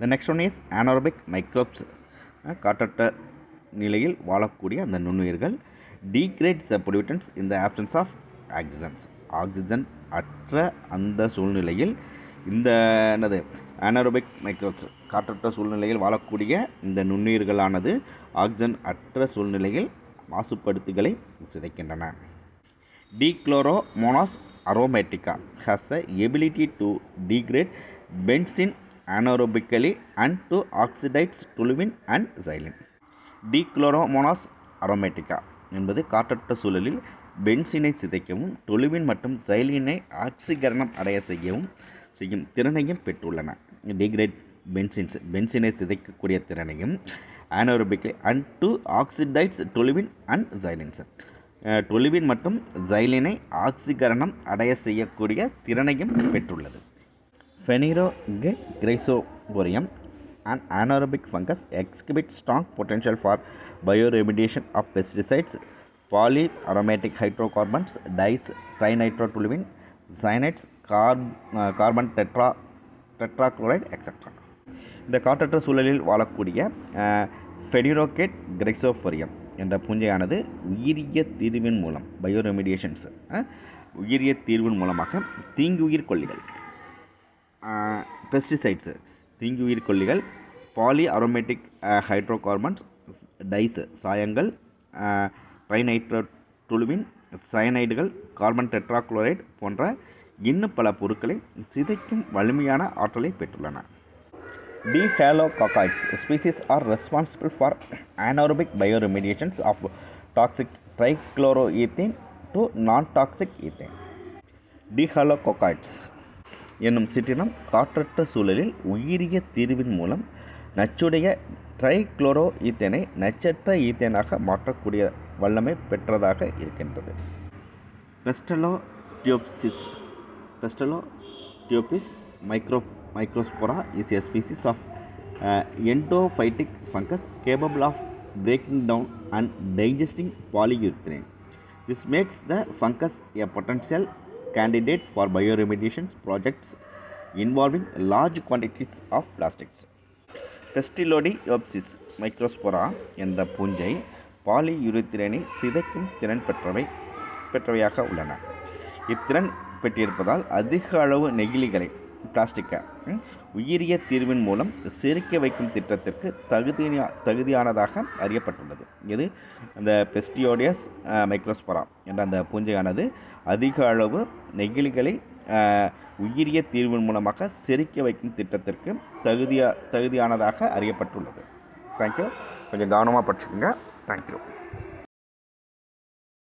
The next one is anaerobic microbes. காற்றற்ற நிலையில் வாழக்கூடிய அந்த நுண்ணுயிர்கள் degrade the pollutants in the absence of oxygens. Oxygen அற்ற அந்த சூழ்நிலையில் இந்த என்னது anaerobic microbes காற்றற்ற சூழ்நிலையில் வாழக்கூடிய இந்த நுண்ணுயிர்களானது ஆக்சிஜன் அற்ற சூழ்நிலையில் மாசுபடுத்திகளை சிதைக்கின்றன. Dichloromonas aromatica has the ability to degrade benzene anaerobically and to oxidize toluene and xylene. Dichloromonas aromatica என்பது காற்றற்ற சூழலில் பென்சீனை சிதைக்கவும் டொலுவின் மற்றும் சைலீனை ஆக்சிகரணம் அடைய செய்யும் திறனையும் பெற்றுள்ளன. டிகிரேட் பென்சீனை சிதைக்கக்கூடிய திறனையும் anaerobically and to oxidize toluene and xylenes toluene மற்றும் xylene ஆக்சிகரணம் அடைய செய்யக்கூடிய திறனையும் பெற்றுள்ளது. Phanerogyrosporium, an anaerobic fungus, exhibits strong potential for bioremediation of pesticides, polyaromatic hydrocarbons, dyes, trinitrotoluene, cyanides, carbon tetrachloride, etc. இந்த காற்றற்ற சூழலில் வாழக்கூடிய ஃபெனிரோகேட் என்ற பூஞ்சையானது உயிரிய தீர்வின் மூலம் பயோரெமிடியேஷன்ஸ் உயிரிய தீர்வின் மூலமாக தீங்குயிர் கொல்லிகள் பெஸ்டிசைட்ஸ் தீங்குயிர் கொல்லிகள் பாலி அரோமேட்டிக் ஹைட்ரோகார்பன்ஸ் டைஸ் சாயங்கள் ட்ரைநைட்ரோடொலுவின் சயனைடுகள் கார்பன் டெட்ராக்ளோரைடு போன்ற இன்னும் பல பொருட்களை சிதைக்கும் வலிமையான ஆற்றலை பெற்றுள்ளன. Dihalococoids species are responsible for anaerobic bioremediations of toxic trichloroethane to non-toxic ethane. Dihalococoids என்னும் சிற்றினம் காற்றற்ற சூழலில் உயிரிய தீர்வின் மூலம் நச்சுடைய ட்ரைக்ளோரோ ஈத்தேனை நச்சற்ற ஈத்தேனாக மாற்றக்கூடிய வல்லமை பெற்றதாக இருக்கின்றது. Pestalothiopsis microspora is a species of endophytic fungus capable of breaking down and digesting polyurethane. This makes the fungus a potential candidate for bioremediation projects involving large quantities of plastics. Pestalothiopsis microspora என்ற பூஞ்சை பாலியுரேத்தேனை சிதைக்கும் திறன் பெற்றவையாக உள்ளன. இத்திறன் பெற்றிருப்பதால் அதிக அளவு நெகிழிகளை பிளாஸ்டிக்கை உயிரிய தீர்வின் மூலம் செரிக்க வைக்கும் திட்டத்திற்கு தகுதியானதாக அறியப்பட்டுள்ளது. இது அந்த பெஸ்டியோடியஸ் மைக்ரோஸ்போரா என்ற அந்த பூஞ்சையானது அதிக அளவு நெகிழிகளை உயிரிய தீர்வின் மூலமாக செரிக்க வைக்கும் திட்டத்திற்கு தகுதியானதாக அறியப்பட்டுள்ளது. தேங்க்யூ. கொஞ்சம் கவனமாக படிச்சுக்கோங்க. தேங்க்யூ.